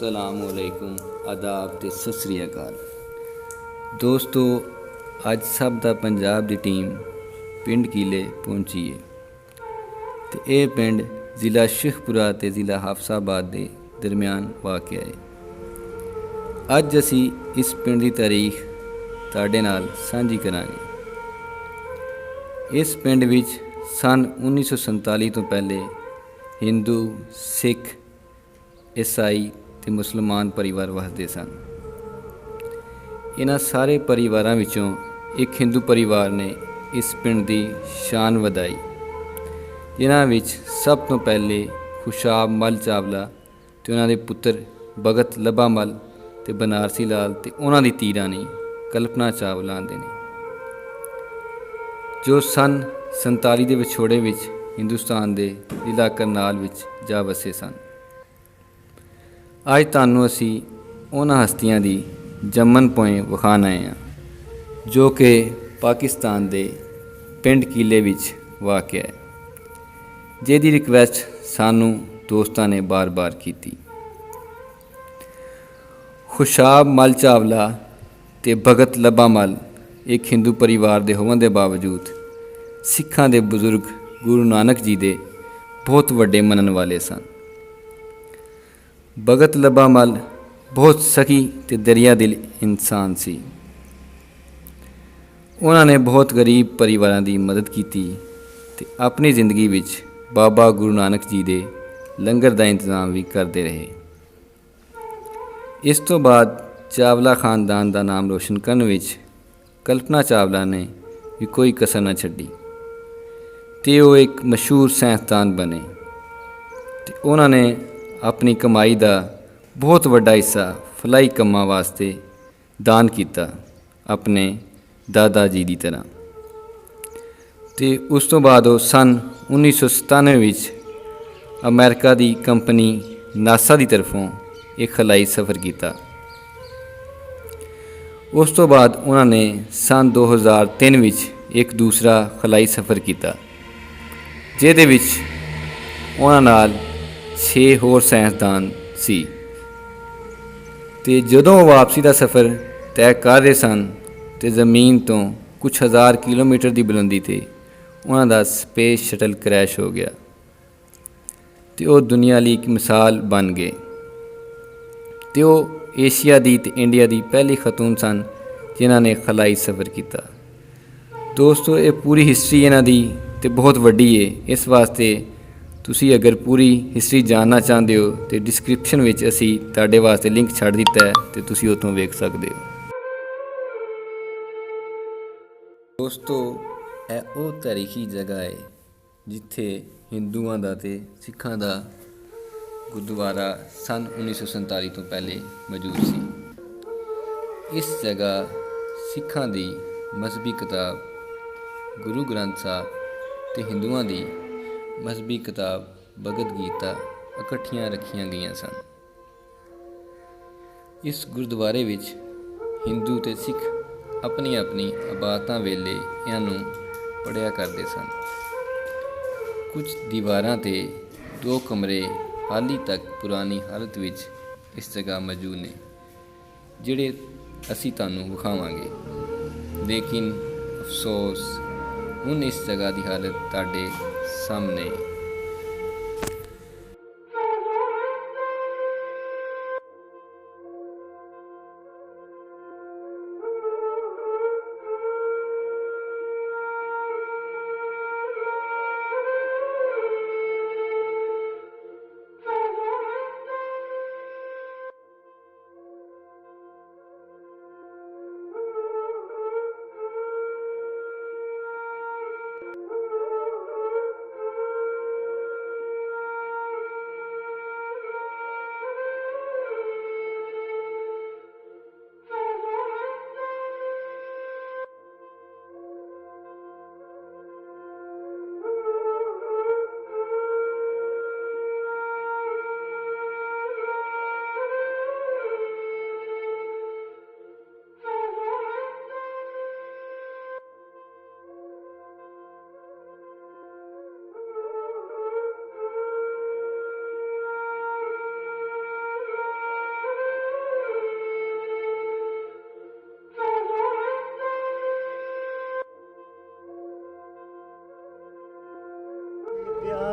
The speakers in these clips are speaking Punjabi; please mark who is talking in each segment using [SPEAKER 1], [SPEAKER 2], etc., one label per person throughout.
[SPEAKER 1] असलामुअलैकुम आदाब ते सत श्री अकाल। दोस्तों, अज सब दा पंजाब दी टीम पिंड कीले पहुंची है ते यह पिंड ज़िला शेखपुरा ते ज़िला हाफसाबाद के दरम्यान वाक़या है। अज असी इस पिंड की तारीख तुहाडे नाल सांझी करांगे। इस पिंड विच सन 1947 तो पहले हिंदू, सिख, ईसाई ते मुसलमान परिवार वसदे सन। इन्हां सारे परिवारां विचों एक हिंदू परिवार ने इस पिंड की शान वधाई, जिन्हां विच सब तो पहले खुशाब मल चावला ते उन्हां दे पुत्तर भगत लब्बा मल ते बनारसी लाल ते उन्हां दी धी राणी कल्पना चावला आंदे ने, जो सन 47 के विछोड़े विच हिंदुस्तान के जिला करनाल विच जा वसे सन। अज तुहानूं असी उन्हां हस्तियां दी जम्मन पोएं विखाण आए हैं जो कि पाकिस्तान के पिंड कीले विच वाक़या है, जिहदी रिक्वेस्ट सानूं दोस्तां ने बार बार की। खुशाब मल चावला ते भगत लब्बा मल एक हिंदू परिवार के होने के बावजूद सिखां दे बुजुर्ग गुरु नानक जी के बहुत वड्डे मनन वाले सन। भगत लब्बा मल बहुत सखी ते दरिया दिल इंसान सी। उन्होंने बहुत गरीब परिवारों की मदद की ते अपनी जिंदगी विच बाबा गुरु नानक जी के लंगर का इंतजाम भी करते रहे। इस तो बाद चावला खानदान का नाम रोशन करने विच कल्पना चावला ने भी कोई कसर न छड्डी ते वो एक मशहूर साइंसदान बने ते उन्होंने अपनी कमाई का बहुत वड्डा हिस्सा फलाई कम्मां वास्ते दान किया, अपने दादा जी की तरह। ते उस तो बाद वो सन 1997 विच अमेरिका की कंपनी नासा की तरफों एक खलाई सफ़र किया। उस तो बाद उन्होंने सन 2003 विच एक दूसरा खलाई सफ़र किया, जिहदे विच उन्हां नाल 6 होर साइंसदान सी। ते जदों वापसी का सफ़र तय कर रहे सन ते ज़मीन तो कुछ हज़ार किलोमीटर की बुलंदी ते उन्हां दा स्पेस शटल क्रैश हो गया ते वो दुनिया लई एक मिसाल बन गए ते वो एशिया दी ते इंडिया दी पहली खतून सन जिन्हां ने खलाई सफ़र किया। दोस्तों, ये पूरी हिस्ट्री इन्हां दी ते बहुत वड्डी है। इस वास्ते तुसी अगर पूरी हिस्ट्री जानना चाहते हो तो डिस्क्रिप्शन में असी तुहाडे वास्ते लिंक छड्ड दिता है तो तुसी उत्थों वेख सकते हो। दोस्तों, यह वो तारीखी जगह है जिथे हिंदुओं का ते सिखां का गुरुद्वारा सन 1947 तो पहले मौजूद सी। इस जगह सिखां की मजहबी किताब गुरु ग्रंथ साहब ते हिंदुओं की मजहबी किताब भगत गीता इकट्ठियां रखियां गई सन। इस गुरुद्वारे विच हिंदू ते सिख अपनी अपनी इबादतां वेले इन्हां पढ़िया करते सन। कुछ दीवारां ते 2 कमरे हाली तक पुरानी हालत विच इस जगह मौजूद ने, जिहड़े असी तुहानूं विखावांगे। लेकिन अफसोस हुण इस जगह की हालत तुहाडे सामने है।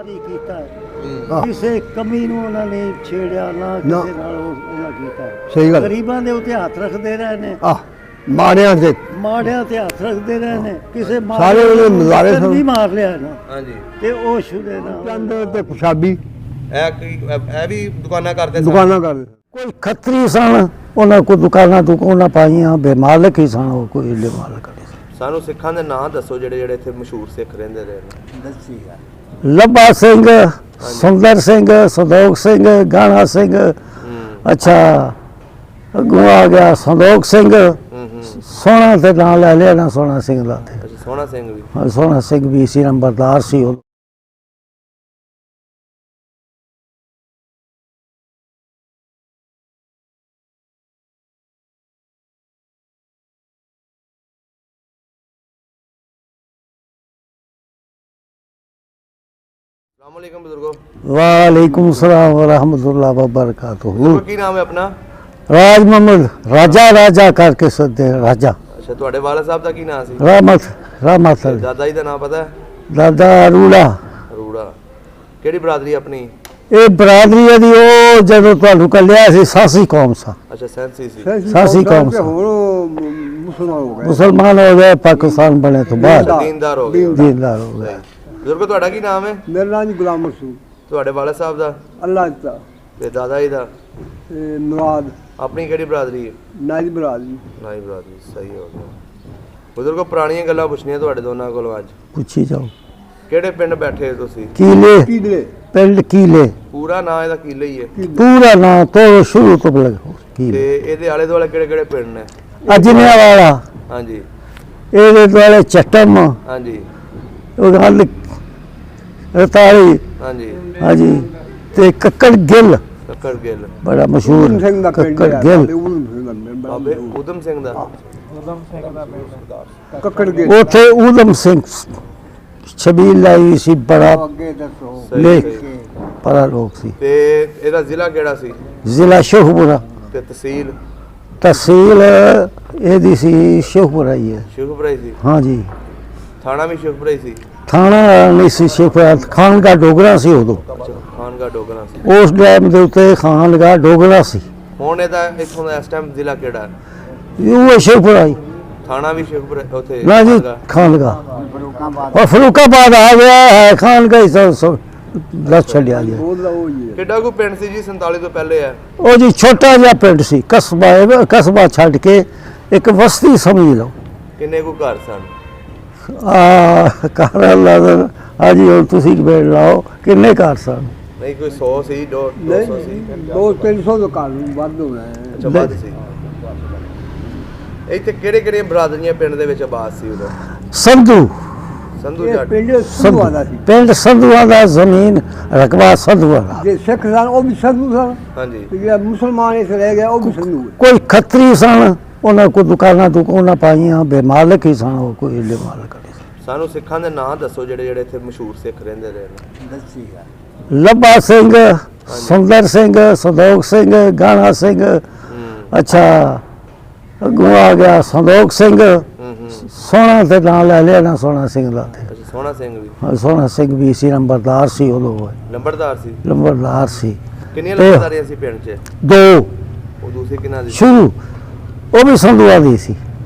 [SPEAKER 2] ਜਾਰੀ ਕੀਤਾ
[SPEAKER 3] ਹਾਂ।
[SPEAKER 2] ਕਿਸੇ ਕਮੀ ਨੂੰ ਉਹਨਾਂ ਨੇ ਛੇੜਿਆ ਨਾ
[SPEAKER 3] ਨਾ।
[SPEAKER 2] ਕਿਸੇ ਨਾਲ ਉਹਨਾਂ ਕੀਤਾ
[SPEAKER 3] ਸਹੀ ਗੱਲ।
[SPEAKER 2] ਗਰੀਬਾਂ ਦੇ ਉੱਤੇ ਹੱਥ ਰੱਖਦੇ ਰਹੇ ਨੇ
[SPEAKER 3] ਆ ਮਾਰਿਆਂ ਦੇ
[SPEAKER 2] ਮਾੜਿਆਂ ਤੇ ਹੱਥ ਰੱਖਦੇ ਰਹੇ ਨੇ ਕਿਸੇ
[SPEAKER 3] ਸਾਰੇ ਉਹਦੇ ਨਜ਼ਾਰੇ
[SPEAKER 2] ਨੂੰ
[SPEAKER 3] ਸਨ।
[SPEAKER 2] ਵੀ ਮਾਰ ਲਿਆ ਨਾ
[SPEAKER 4] ਹਾਂਜੀ
[SPEAKER 2] ਤੇ ਉਹ ਛੁਰੇ ਨਾ
[SPEAKER 3] ਚੰਦ ਤੇ ਪੰਜਾਬੀ
[SPEAKER 4] ਇਹ ਵੀ ਦੁਕਾਨਾਂ ਕਰਦੇ ਸਨ
[SPEAKER 3] ਦੁਕਾਨਾਂ ਕਰਦੇ
[SPEAKER 2] ਕੋਈ ਖੱਤਰੀ ਸਨ ਉਹਨਾਂ ਕੋ ਦੁਕਾਨਾਂ ਪਾਈਆਂ ਬੇਮਾਲਕ ਹੀ ਸਨ ਉਹ ਕੋਈ ਏਲੇ ਮਾਲਕ ਨਹੀਂ ਸੀ।
[SPEAKER 4] ਸਾਨੂੰ ਸਿੱਖਾਂ ਦੇ ਨਾਂ ਦੱਸੋ ਜਿਹੜੇ ਜਿਹੜੇ ਇੱਥੇ ਮਸ਼ਹੂਰ ਸਿੱਖ ਰਹਿੰਦੇ ਰਹੇ ਨੇ।
[SPEAKER 2] ਲੱਭਾ ਸਿੰਘ ਸੁੰਦਰ ਸਿੰਘ ਸੰਦੋਖ ਸਿੰਘ ਗਾਣਾ ਸਿੰਘ ਅੱਛਾ ਅੱਗੋਂ ਆ ਗਿਆ ਸੰਦੋਖ ਸਿੰਘ ਸੋਹਣਾ ਤੇ ਨਾਂ ਲੈ ਲਿਆ ਨਾ ਸੋਹਣਾ ਸਿੰਘ ਦਾ ਤੇ
[SPEAKER 4] ਅੱਛਾ ਸੋਹਣਾ ਸਿੰਘ ਵੀ
[SPEAKER 2] ਹਾਂ, ਸੋਹਣਾ ਸਿੰਘ ਵੀ ਸੀ ਨੰਬਰਦਾਰ ਸੀ ਉਹ
[SPEAKER 4] अस्सलाम वालेकुम बुजुर्गो।
[SPEAKER 2] वालेकुम सलाम व रहमतुल्लाह व बरकातुहू।
[SPEAKER 4] बुजुर्गो की नाम है अपना?
[SPEAKER 2] राज मोहम्मद राजा करके सदे राजा
[SPEAKER 4] अच्छा ਤੁਹਾਡੇ ਵਾਲਿਦ ਸਾਹਿਬ ਦਾ ਕੀ ਨਾਮ ਸੀ?
[SPEAKER 2] रहमत
[SPEAKER 4] ਤੇ ਦਾਦਾ ਜੀ ਦਾ ਨਾਮ ਪਤਾ ਹੈ?
[SPEAKER 2] दादा अरूड़ा
[SPEAKER 4] ਅਰੂੜਾ। ਕਿਹੜੀ ਬਰਾਦਰੀ ਆਪਣੀ?
[SPEAKER 2] ਇਹ ਬਰਾਦਰੀ ਦੀ ਉਹ ਜਦੋਂ ਤੁਹਾਨੂੰ ਕੱਲਿਆ ਸੀ ਸਾਸੀ ਕੌਮ ਸਾ
[SPEAKER 4] ਅੱਛਾ ਸੈਂਸੀ ਸੀ।
[SPEAKER 2] ਸਾਸੀ ਕੌਮ
[SPEAKER 3] ਤੇ
[SPEAKER 2] ਸੀ।
[SPEAKER 3] ਹੁਣ ਮੁਸਲਮਾਨ ਹੋ ਗਏ
[SPEAKER 2] ਮੁਸਲਮਾਨ ਹੋ ਗਏ ਪਾਕਿस्तान ਬਣੇ ਤੋਂ ਬਾਅਦ
[SPEAKER 4] ਦੀਨਦਾਰ ਹੋ ਗਏ।
[SPEAKER 2] ਦੀਨਦਾਰ ਹੋ ਗਏ।
[SPEAKER 4] ਬਜ਼ੁਰਗੋ ਤੁਹਾਡਾ ਕੀ ਨਾਮ ਹੈ?
[SPEAKER 3] ਮੇਰਾ ਨਾਮ ਜੀ ਗੁਲਾਮ ਮਸੂਦ
[SPEAKER 4] ਤੁਹਾਡੇ ਵਾਲਿਦ ਸਾਹਿਬ ਦਾ
[SPEAKER 3] ਅੱਲਾਹ ਦਾ
[SPEAKER 4] ਤੇ ਦਾਦਾ ਜੀ ਦਾ?
[SPEAKER 3] ਮੁਰਾਦ
[SPEAKER 4] ਆਪਣੀ ਕਿਹੜੀ ਬਰਾਦਰੀ ਹੈ?
[SPEAKER 3] ਨਾਜ ਬਰਾਦਰੀ
[SPEAKER 4] ਨਾਈ ਬਰਾਦਰੀ। ਸਹੀ ਹੋ ਗਿਆ। ਬਜ਼ੁਰਗੋ ਪੁਰਾਣੀਆਂ ਗੱਲਾਂ ਪੁੱਛਣੀਆਂ ਤੁਹਾਡੇ ਦੋਨਾਂ ਕੋਲੋਂ ਅੱਜ।
[SPEAKER 2] ਪੁੱਛੀ ਜਾਓ।
[SPEAKER 4] ਕਿਹੜੇ ਪਿੰਡ ਬੈਠੇ ਹੋ ਤੁਸੀਂ?
[SPEAKER 2] ਕੀਲੇ
[SPEAKER 3] ਕੀਲੇ
[SPEAKER 2] ਪਿੰਡ ਕੀਲੇ
[SPEAKER 4] ਪੂਰਾ ਨਾਂ ਇਹਦਾ ਕੀਲੇ ਹੀ ਹੈ
[SPEAKER 2] ਪੂਰਾ ਨਾਂ ਤੋਂ ਸ਼ੁਰੂ ਤੋਂ ਲੱਗ ਕੀਲੇ
[SPEAKER 4] ਤੇ ਇਹਦੇ ਆਲੇ ਦੁਆਲੇ ਕਿਹੜੇ ਕਿਹੜੇ ਪਿੰਡ ਨੇ?
[SPEAKER 2] ਅਜਨੇ ਵਾਲਾ
[SPEAKER 4] ਹਾਂਜੀ
[SPEAKER 2] ਇਹਦੇ ਦੁਆਲੇ ਚਟਮ
[SPEAKER 4] ਹਾਂਜੀ
[SPEAKER 2] ਉਹ ਗੱਲ ਰਤਾਲੀ
[SPEAKER 4] ਹਾਂਜੀ
[SPEAKER 2] ਹਾਂਜੀ ਤੇ ਕੱਕੜ ਗਿੱਲ
[SPEAKER 4] ਕੱਕੜ ਗਿੱਲ।
[SPEAKER 2] ਬੜਾ ਮਸ਼ਹੂਰ
[SPEAKER 3] ਉਦਮ ਸਿੰਘ ਦਾ ਪਿੰਡ
[SPEAKER 2] ਕੱਕੜ
[SPEAKER 3] ਹੈ
[SPEAKER 2] ਗਿੱਲ
[SPEAKER 3] ਉਦਮ ਸਿੰਘ ਦਾ ਪਿੰਡ
[SPEAKER 4] ਬਾਬੇ ਉਦਮ ਸਿੰਘ ਦਾ?
[SPEAKER 3] ਕੱਕੜ ਗਏ
[SPEAKER 2] ਉੱਥੇ ਊਧਮ ਸਿੰਘ ਛਬੀਲ ਲਾਈ ਸੀ ਬੜਾ
[SPEAKER 3] ਅੱਗੇ ਦੱਸੋ
[SPEAKER 4] ਸਹੀ,
[SPEAKER 2] ਲੇਖ
[SPEAKER 4] ਸਹੀ।
[SPEAKER 2] ਬੜਾ ਲੋਕ ਸੀ
[SPEAKER 4] ਤੇ ਇਹਦਾ ਜ਼ਿਲ੍ਹਾ ਕਿਹੜਾ ਸੀ
[SPEAKER 2] ਜ਼ਿਲ੍ਹਾ ਸ਼ੇਖੂਪੁਰਾ
[SPEAKER 4] ਤੇ ਤਹਿਸੀਲ?
[SPEAKER 2] ਤਹਿਸੀਲ ਇਹਦੀ ਸੀ ਸ਼ੇਖੂਪੁਰਾ ਹੀ ਹੈ
[SPEAKER 4] ਸ਼ੇਖੂਪੁਰਾ ਹੀ ਸੀ।
[SPEAKER 2] ਹਾਂਜੀ
[SPEAKER 4] ਥਾਣਾ ਵੀ ਸ਼ੇਖੂਪੁਰਾ ਹੀ ਸੀ।
[SPEAKER 2] ਥਾਣਾ ਨਹੀਂ ਸੀ ਸ਼ੇਖੂਪੁਰਾ ਖਾਨਗਾ ਡੋਗਰਾ ਸੀ ਉਦੋਂ
[SPEAKER 4] ਅੱਛਾ ਖਾਨਗਾ ਡੋਗਰਾ ਸੀ।
[SPEAKER 2] ਉਸ ਟਾਈਮ ਦੇ ਉੱਤੇ ਖਾਨਗਾ ਡੋਗਰਾ ਸੀ
[SPEAKER 4] ਹੁਣ ਇਹਦਾ ਇੱਥੋਂ ਦਾ ਇਸ ਟਾਈਮ ਜ਼ਿਲ੍ਹਾ ਕਿਹੜਾ ਹੈ?
[SPEAKER 2] ਉਹ ਸ਼ੇਖੂਪੁਰਾ ਹੀ
[SPEAKER 4] ਥਾਣਾ ਵੀ ਸ਼ੇਖੂਪੁਰਾ ਉੱਥੇ
[SPEAKER 2] ਨਾ ਜੀ
[SPEAKER 4] ਖਾਨਗਾ।
[SPEAKER 2] ਖਾਨਗਾ और फरूखाबाद आ गया है खानगा ही सब दस छड़िया गया
[SPEAKER 3] ਬੋਲਦਾ ਉਹ ਹੀ ਹੈ
[SPEAKER 4] ਕਿੱਡਾ ਕੋ ਪਿੰਡ ਸੀ ਜੀ 47 ਤੋਂ ਪਹਿਲੇ ਹੈ?
[SPEAKER 2] ਉਹ ਜੀ ਛੋਟਾ ਜਿਹਾ ਪਿੰਡ ਸੀ ਕਸਬਾ ਛੱਡ ਕੇ ਇੱਕ ਬਸਤੀ ਸਮਝ ਲਓ
[SPEAKER 4] ਕਿੰਨੇ ਕੋ ਘਰ ਸਨ?
[SPEAKER 2] ਘਰ ਅੱਲਾ ਹਾਂਜੀ ਹੁਣ ਤੁਸੀਂ ਵੇੜ ਲਾਓ ਕਿੰਨੇ ਘਰ ਸਨ
[SPEAKER 4] ਨਹੀਂ ਕੋਈ 100 ਸੀ 200 ਸੀ?
[SPEAKER 3] 200-300 ਤੋਂ ਘਰ ਵੱਧ ਹੋਣਾ ਹੈ
[SPEAKER 4] ਅੱਛਾ ਵੱਧ ਸੀ। ਇੱਥੇ ਕਿਹੜੇ ਕਿਹੜੇ ਬਰਾਦਰੀਆਂ ਪਿੰਡ ਦੇ ਵਿੱਚ ਆਬਾਦ ਸੀ ਉਦੋਂ?
[SPEAKER 2] ਸੰਧੂ
[SPEAKER 4] ਸੰਧੂ
[SPEAKER 3] ਇਹ
[SPEAKER 4] ਜੱਟ।
[SPEAKER 3] ਪਿੰਡ ਸੰਧੂਆਂ ਦਾ ਸੀ
[SPEAKER 2] ਪਿੰਡ ਸੰਧੂਆਂ ਦਾ ਜ਼ਮੀਨ ਰਕਬਾ ਸੰਧੂਆਂ ਦਾ
[SPEAKER 3] ਜੇ ਸਿੱਖ ਸਨ ਉਹ ਵੀ ਸੰਧੂ ਸਨ
[SPEAKER 4] ਹਾਂਜੀ
[SPEAKER 3] ਤੇ ਜਿਹੜਾ ਮੁਸਲਮਾਨ ਇਸ ਰਹਿ ਗਿਆ ਉਹ ਵੀ ਸੰਧੂ ਹੈ
[SPEAKER 2] ਕੋਈ ਖੱਤਰੀ ਸਨ ਉਹਨਾਂ ਕੋ ਦੁਕਾਨਾਂ ਪਾਈਆਂ ਬੇਮਾਲਕ ਹੀ ਸਨ ਉਹ ਕੋਈ ਏਲੇ ਮਾਲਕ ਨਹੀਂ ਸੀ।
[SPEAKER 4] ਸਾਨੂੰ ਸਿੱਖਾਂ ਦੇ ਨਾਂ ਦੱਸੋ ਜਿਹੜੇ ਜਿਹੜੇ ਇੱਥੇ ਮਸ਼ਹੂਰ ਸਿੱਖ ਰਹਿੰਦੇ ਰਹੇ ਨੇ।
[SPEAKER 2] ਲੱਭਾ ਸਿੰਘ ਸੁੰਦਰ ਸਿੰਘ ਸੰਦੋਖ ਸਿੰਘ ਗਾਣਾ ਸਿੰਘ ਅੱਛਾ ਅੱਗੋਂ ਆ ਗਿਆ ਸੰਦੋਖ ਸਿੰਘ ਸੋਹਣਾ ਤੇ ਨਾਂ ਲੈ ਲਿਆ ਨਾ ਸੋਹਣਾ ਸਿੰਘ ਦਾ ਤੇ
[SPEAKER 4] ਅੱਛਾ ਸੋਹਣਾ ਸਿੰਘ ਵੀ
[SPEAKER 2] ਹਾਂ, ਸੋਹਣਾ ਸਿੰਘ ਵੀ ਸੀ ਨੰਬਰਦਾਰ ਸੀ ਉਦੋਂ
[SPEAKER 4] ਲੰਬੜਦਾਰ ਸੀ।
[SPEAKER 2] ਨੰਬਰਦਾਰ ਸੀ
[SPEAKER 4] ਕਿੰਨੀਆਂ ਲੰਬੜਦਾਰੀਆਂ ਸੀ ਪਿੰਡ 'ਚ?
[SPEAKER 2] ਦੋ
[SPEAKER 4] ਉਹ ਦੂਸਰੀ ਕਿਹਨਾਂ ਦੀ?
[SPEAKER 2] ਸ਼ੁਰੂ ਉਹ ਵੀ ਸੰਧੂਆਂ ਦੀ ਸੀ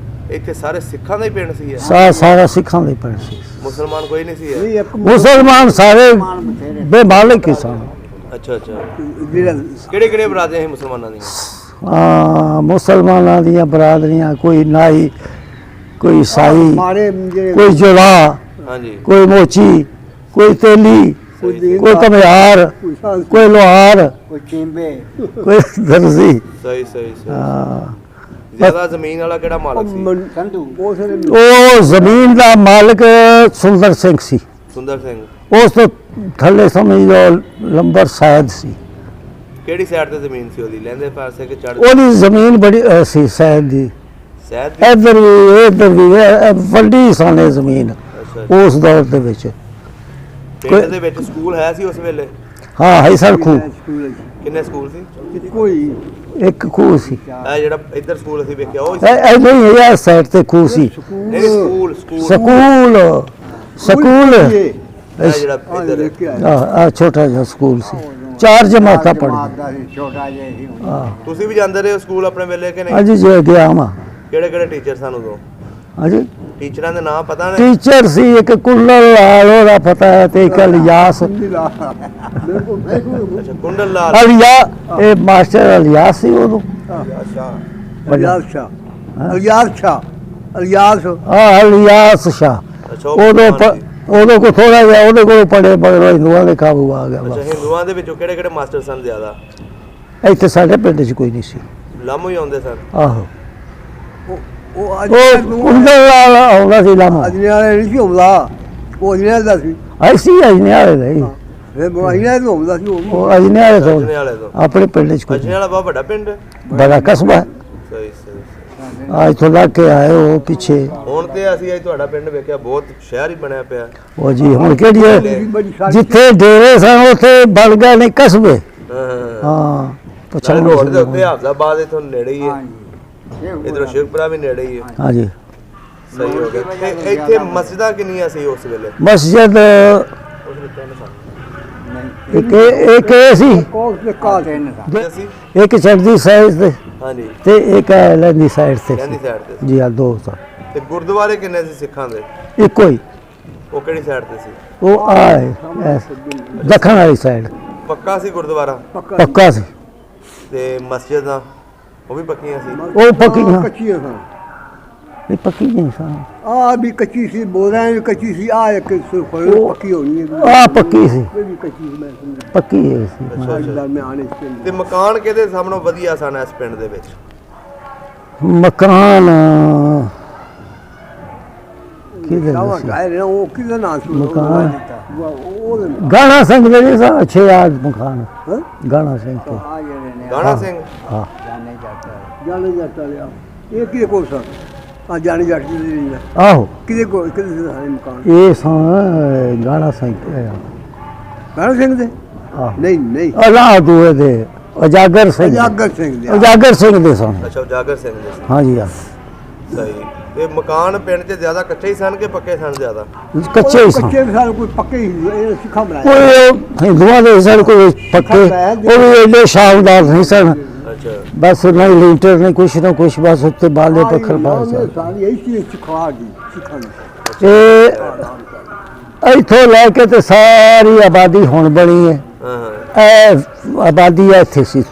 [SPEAKER 4] ਇੱਥੇ ਸਾਰੇ ਸਿੱਖਾਂ ਦਾ ਹੀ ਪਿੰਡ ਸੀ ਇਹ?
[SPEAKER 2] ਸਾਰਾ ਸਿੱਖਾਂ ਦੇ ਪਿੰਡ ਸੀ
[SPEAKER 4] ਮੁਸਲਮਾਨ ਕੋਈ ਨਹੀਂ ਸੀ ਇਹ?
[SPEAKER 3] ਨਹੀਂ ਇੱਕ
[SPEAKER 2] ਮੁਸਲਮਾਨ ਸਾਰੇ ਬੇਮਾਲਕ ਹੀ ਸਨ
[SPEAKER 4] ਅੱਛਾ ਅੱਛਾ।
[SPEAKER 3] ਜਿਹੜਾ
[SPEAKER 4] ਕਿਹੜੇ ਕਿਹੜੇ ਬਰਾਦਰੀਆਂ ਸੀ ਮੁਸਲਮਾਨਾਂ ਦੀਆਂ?
[SPEAKER 2] ਮੁਸਲਮਾਨਾਂ ਦੀਆਂ ਬਰਾਦਰੀਆਂ ਕੋਈ ਨਾਈ ਕੋਈ ਸਾਈ
[SPEAKER 3] ਮਾਰੇ ਜਿਹੜੇ
[SPEAKER 2] ਕੋਈ ਜੁਲਾ
[SPEAKER 4] ਹਾਂਜੀ
[SPEAKER 2] ਕੋਈ ਮੋਚੀ ਕੋਈ ਤੇਲੀ ਕੋਈ ਕਮਿਆਰ
[SPEAKER 3] ਕੋਈ ਸਾਂਸ
[SPEAKER 2] ਕੋਈ ਲੋਹਾਰ
[SPEAKER 3] ਕੋਈ ਚਿੰਬੇ
[SPEAKER 2] ਕੋਈ ਦਰਜ਼ੀ
[SPEAKER 4] ਸਹੀ ਸਹੀ ਸਹੀ।
[SPEAKER 2] ਹਾਂ।
[SPEAKER 4] ਜ਼ਿਆਦਾ ਜ਼ਮੀਨ ਵਾਲਾ ਕਿਹੜਾ ਮਾਲਕ ਸੀ?
[SPEAKER 3] ਸੰਧੂ ਉਹ ਸਾਰੇ
[SPEAKER 2] ਉਹ ਜ਼ਮੀਨ ਦਾ ਮਾਲਕ ਸੁੰਦਰ ਸਿੰਘ ਸੀ
[SPEAKER 4] ਸੁੰਦਰ ਸਿੰਘ।
[SPEAKER 2] ਉਸ ਤੋਂ ਥੱਲੇ ਸਮਝ ਲਓ ਲੰਬਰ ਸਾਇਦ ਸੀ
[SPEAKER 4] ਕਿਹੜੀ ਸਾਈਡ ਤੇ ਜ਼ਮੀਨ ਸੀ ਉਹਦੀ? ਲਹਿੰਦੇ ਪਾਸੇ ਕਿ ਚੜ੍ਹਦੇ?
[SPEAKER 2] ਉਹਦੀ ਜ਼ਮੀਨ ਬੜੀ ਸੀ ਸਾਇਦ ਦੀ
[SPEAKER 4] ਸ਼ਾਇਦ ਦੀ?
[SPEAKER 2] ਇੱਧਰ ਵੀ ਵੱਡੀ ਸਾਨੇ ਜ਼ਮੀਨ
[SPEAKER 4] ਅੱਛਾ।
[SPEAKER 2] ਉਸ ਦੌਰ ਦੇ ਵਿੱਚ
[SPEAKER 4] ਪਿੰਡ ਦੇ ਵਿੱਚ ਸਕੂਲ ਹੈ ਸੀ ਉਸ ਵੇਲੇ?
[SPEAKER 2] ਹਾਂ ਹੈ ਸਰ ਖੂਹ
[SPEAKER 4] ਕਿੰਨੇ ਸਕੂਲ ਸੀ?
[SPEAKER 3] ਕੋਈ
[SPEAKER 2] ਇੱਕ ਖੂਹ ਸੀ
[SPEAKER 4] ਇਹ ਜਿਹੜਾ ਇੱਧਰ ਸਕੂਲ ਅਸੀਂ ਵੇਖਿਆ ਉਹ ਸੀ?
[SPEAKER 2] ਇਹ ਨਹੀਂ ਇਹ ਸਾਈਡ ਤੇ ਖੂਹ ਸੀ
[SPEAKER 4] ਨਹੀਂ ਸਕੂਲ ਸਕੂਲ
[SPEAKER 2] ਸਕੂਲ
[SPEAKER 4] ਇਹ ਜਿਹੜਾ ਇੱਧਰ ਹੈ।
[SPEAKER 2] ਆ ਛੋਟਾ ਜਿਹਾ ਸਕੂਲ ਸੀ 4 ਜਮਾਤਾਂ ਪੜ੍ਹਦੇ
[SPEAKER 3] ਛੋਟਾ ਜਿਹਾ ਸੀ
[SPEAKER 2] ਆ
[SPEAKER 4] ਤੁਸੀਂ ਵੀ ਜਾਂਦੇ ਰਹੇ ਹੋ ਸਕੂਲ ਆਪਣੇ ਵੇਲੇ ਕਿ ਨਹੀਂ?
[SPEAKER 2] ਹਾਂਜੀ ਜੇ ਗਿਆ ਵਾਂ
[SPEAKER 4] ਕਿਹੜੇ ਕਿਹੜੇ ਟੀਚਰ ਸਨ ਉਦੋਂ?
[SPEAKER 2] ਹਾਂਜੀ
[SPEAKER 4] ਟੀਚਰਾਂ ਦੇ ਨਾਮ ਪਤਾ ਨੇ?
[SPEAKER 2] ਟੀਚਰ ਸੀ ਇੱਕ ਕੁੱਲਰ ਲਾਲ ਉਹਦਾ ਪਤਾ ਹੈ ਤੇ ਇੱਕ ਅਲਿਆਸ
[SPEAKER 4] ਅੱਛਾ ਕੁੰਡਲ ਲਾਲ।
[SPEAKER 2] ਇਹ ਮਾਸਟਰ ਅਲਿਆਸ ਸੀ ਉਦੋਂ
[SPEAKER 4] ਅੱਛਾ
[SPEAKER 3] ਅਲਿਆਸ ਸ਼ਾਹ ਅਲਿਆਸ
[SPEAKER 2] ਅਲਿਆਸ ਸ਼ਾਹ
[SPEAKER 4] ਅੱਛਾ
[SPEAKER 2] ਉਦੋਂ ਕੋ ਥੋੜਾ ਜਿਹਾ ਉਹਦੇ ਕੋਲ ਪੜੇ ਮਗਰ ਹਿੰਦੂਆਂ ਦੇ ਕਾਬੂ ਆ ਗਿਆ
[SPEAKER 4] ਅੱਛਾ
[SPEAKER 2] ਬਸ
[SPEAKER 4] ਹਿੰਦੂਆਂ ਦੇ ਵਿੱਚੋਂ ਕਿਹੜੇ ਕਿਹੜੇ ਮਾਸਟਰ ਸਨ ਜ਼ਿਆਦਾ?
[SPEAKER 2] ਇੱਥੇ ਸਾਡੇ ਪਿੰਡ 'ਚ ਕੋਈ ਨਹੀਂ ਸੀ
[SPEAKER 4] ਲਾਮੋ ਹੀ ਆਉਂਦੇ ਸਨ।
[SPEAKER 2] ਆਹੋ
[SPEAKER 3] ਉਹ ਅੱਜ
[SPEAKER 2] ਉਹ ਕੁੰਡਲ ਲਾਲ ਆਉਂਦਾ ਸੀ ਲਾਮਾ
[SPEAKER 3] ਅਜਨੇ ਵਾਲੇ ਨਹੀਂ ਸੀ ਆਉਂਦਾ, ਉਹ ਅਜਨੇ ਦਾ ਸੀ।
[SPEAKER 2] ਐਸੀ ਅਜਨੇ ਵਾਲੇ ਨਹੀਂ
[SPEAKER 3] ਫਿਰ ਅਜਨੇ ਤੋਂ ਆਉਂਦਾ ਸੀ ਉਹ।
[SPEAKER 2] ਉਹ ਅਜਨੇ ਵਾਲੇ ਤੋਂ
[SPEAKER 4] ਅਜਨੇ ਵਾਲੇ ਤੋਂ।
[SPEAKER 2] ਆਪਣੇ ਪਿੰਡ 'ਚ ਕੋਈ
[SPEAKER 4] ਅਜਨੇ ਵਾਲਾ ਬਹੁਤ ਵੱਡਾ ਪਿੰਡ ਹੈ।
[SPEAKER 2] ਬੜਾ ਕਸਬਾ ਹੈ
[SPEAKER 4] ਸਹੀ ਸਹੀ।
[SPEAKER 2] ਅੱਜ ਤੋਂ ਲੱਗ ਕੇ ਆਏ ਉਹ ਪਿੱਛੇ
[SPEAKER 4] ਹੁਣ ਤੇ ਅਸੀਂ ਅੱਜ ਤੁਹਾਡਾ ਪਿੰਡ ਵੇਖਿਆ ਬਹੁਤ ਸ਼ਹਿਰ ਹੀ ਬਣਿਆ ਪਿਆ।
[SPEAKER 2] ਉਹ ਜੀ ਹੁਣ ਕਿਹੜੀ ਹੈ ਜਿੱਥੇ ਡੇਰੇ ਸਨ ਉੱਥੇ ਬਣ ਗਏ ਨੇ ਕਸਬੇ ਹਾਂ
[SPEAKER 4] ਪਛਾਣ ਰੋਡ ਦੇ ਉੱਤੇ ਹਾਫਜ਼ਾਬਾਦ ਇਥੋਂ ਨੇੜੇ ਹੀ ਹੈ, ਇਧਰੋਂ ਸ਼ੇਖਪੁਰਾ ਵੀ ਨੇੜੇ ਹੀ ਹੈ।
[SPEAKER 2] ਹਾਂਜੀ
[SPEAKER 4] ਸਹੀ ਹੋ ਗਿਆ। ਤੇ ਇੱਥੇ ਮਸਜਿਦਾਂ ਕਿੰਨੀਆਂ ਸੀ ਉਸ ਵੇਲੇ?
[SPEAKER 2] ਮਸਜਿਦ ਇੱਕ ਇਹ ਸੀ
[SPEAKER 3] ਕੋਸ ਦੇ ਕਾਲ
[SPEAKER 4] ਅਸੀਂ
[SPEAKER 2] ਇੱਕ ਚੜ੍ਹਦੀ ਸਾਈਡ ਤੇ
[SPEAKER 4] ਹਾਂਜੀ
[SPEAKER 2] ਤੇ ਇੱਕ ਲਹਿੰਦੀ ਸਾਈਡ ਤੇ
[SPEAKER 4] ਕਹਿੰਦੀ
[SPEAKER 2] ਸੀ।
[SPEAKER 4] ਸਾਈਡ ਤੇ
[SPEAKER 2] ਜੀ ਆ ਦੋ ਸਨ
[SPEAKER 4] ਤੇ ਗੁਰਦੁਆਰੇ ਕਿੰਨੇ ਸੀ ਸਿੱਖਾਂ ਦੇ?
[SPEAKER 2] ਇੱਕੋ ਹੀ
[SPEAKER 4] ਉਹ ਕਿਹੜੀ ਸਾਈਡ ਤੇ ਸੀ?
[SPEAKER 2] ਉਹ ਆਏ ਦੱਖਣ ਵਾਲੀ ਸਾਈਡ
[SPEAKER 4] ਪੱਕਾ ਸੀ ਗੁਰਦੁਆਰਾ
[SPEAKER 2] ਪੱਕਾ ਸੀ
[SPEAKER 4] ਤੇ ਮਸਜਿਦਾਂ ਉਹ ਵੀ ਪੱਕੀਆਂ ਸੀ?
[SPEAKER 2] ਉਹ ਪੱਕੀਆਂ
[SPEAKER 3] ਕੱਚੀਆਂ ਸਨ।
[SPEAKER 2] ਇਹ ਪੱਕੀ ਨਹੀਂ ਸਨ
[SPEAKER 3] ਆ ਵੀ ਕੱਚੀ ਸੀ, ਬੋਰਾਂ ਵੀ ਕੱਚੀ ਸੀ, ਆ ਇੱਕ ਸੁਰਖੜੀ
[SPEAKER 2] ਉਹ-
[SPEAKER 3] ਪੱਕੀ ਹੋਣੀ ਹੈ।
[SPEAKER 2] ਆ ਪੱਕੀ ਸੀ
[SPEAKER 3] ਇਹ ਵੀ ਕੱਚੀ ਸੀ, ਮੈਂ ਸਮਝਦਾ
[SPEAKER 2] ਪੱਕੀ ਇਹ ਸੀ
[SPEAKER 4] ਅੱਛਾ ਅੱਛਾ।
[SPEAKER 3] ਦਰਮਿਆਨ ਇਸ
[SPEAKER 4] ਤੇ ਮਕਾਨ ਕਿਹਦੇ ਸਾਹਮਣੋਂ ਵਧੀਆ ਸਨ ਇਸ ਪਿੰਡ ਦੇ ਵਿੱਚ?
[SPEAKER 2] ਮਕਾਨ ਕਿਹਦੇ
[SPEAKER 3] ਦਾਵਾ
[SPEAKER 2] ਸੀ
[SPEAKER 3] ਕਾਇ ਰਿਹਾ ਉਹ ਕਿਹਦਾ ਨਾਂ ਸੀ?
[SPEAKER 2] ਮਕਾਨ।
[SPEAKER 3] ਉਹ
[SPEAKER 2] ਗਾਣਾ ਸਿੰਘ ਦੇ ਨਹੀਂ ਸਨ ਅੱਛੇ ਆਜ ਮਕਾਨ
[SPEAKER 3] ਹਾਂ
[SPEAKER 2] ਗਾਣਾ ਸਿੰਘ ਕੇ
[SPEAKER 3] ਆ ਜਿਹੜੇ ਨੇ
[SPEAKER 4] ਗਾਣਾ ਸਿੰਘ
[SPEAKER 2] ਹਾਂ
[SPEAKER 3] ਜਾਣੇ ਜੱਟ ਲਿਆ ਇਹ ਕਿਹਦੇ ਕੋਲ ਸਨ? ਆ ਜਾਣੇ ਜੱਟ ਦੀ ਨਹੀਂ
[SPEAKER 2] ਆਹੋ
[SPEAKER 3] ਕਿਹਦੇ ਕੋਲ ਕਿਹਦੇ ਸੀ ਸਾਰੇ ਮਕਾਨ?
[SPEAKER 2] ਇਹ ਸਨ ਗਾਣਾ ਸਿੰਘ ਕੇ
[SPEAKER 3] ਗਾਣਾ ਸਿੰਘ ਦੇ?
[SPEAKER 2] ਆਹ
[SPEAKER 3] ਨਹੀਂ ਨਹੀਂ
[SPEAKER 2] ਅਲਾ ਦੂਏ ਦੇ ਉਜਾਗਰ ਸਿੰਘ
[SPEAKER 3] ਜਾਗਰ ਸਿੰਘ ਦੇ।
[SPEAKER 2] ਉਜਾਗਰ ਸਿੰਘ ਦੇ ਸਨ
[SPEAKER 4] ਅੱਛਾ ਉਜਾਗਰ ਸਿੰਘ ਦੇ ਸੀ।
[SPEAKER 2] ਹਾਂਜੀ ਹਾਂ
[SPEAKER 4] ਸਹੀ। ਤੇ ਮਕਾਨ ਪਿੰਡ 'ਚ ਜ਼ਿਆਦਾ ਕੱਚੇ ਹੀ ਸਨ ਕਿ ਪੱਕੇ ਸਨ ਜ਼ਿਆਦਾ?
[SPEAKER 2] ਕੱਚੇ ਹੀ ਸਨ
[SPEAKER 3] ਕੱਚੇ ਵੀ ਸਾਰੇ ਕੋਈ ਪੱਕੇ ਹੀ ਸੀ, ਇਹ ਸਿੱਖਾਂ ਬਣਾਏ।
[SPEAKER 2] ਕੋਈ ਹਿੰਦੂਆਂ ਦੇ ਸਨ ਕੋਈ ਪੱਕੇ ਉਹ ਵੀ ਐਡੇ ਸ਼ਾਨਦਾਰ ਨਹੀਂ ਸਨ
[SPEAKER 4] ਅੱਛਾ
[SPEAKER 2] ਬਸ ਨਹੀਂ ਲੀਟਰ ਨਹੀਂ ਕੁਛ ਨਾ ਕੁਛ ਬਸ ਉੱਤੇ ਬਾਲੇ ਪੱਖਰ ਪਾਸ
[SPEAKER 3] ਸਾਰੀ ਇਹ ਚੀਜ਼ ਸਿਖਾ ਦੀ ਸਿੱਖਾਂ ਨੂੰ।
[SPEAKER 2] ਇਹ ਇੱਥੋਂ ਲੈ ਕੇ ਤੇ ਸਾਰੀ ਆਬਾਦੀ ਹੁਣ ਬਣੀ ਹੈ
[SPEAKER 4] ਹਾਂ ਹਾਂ
[SPEAKER 2] ਇਹ ਆਬਾਦੀ ਇੱਥੇ ਸੀ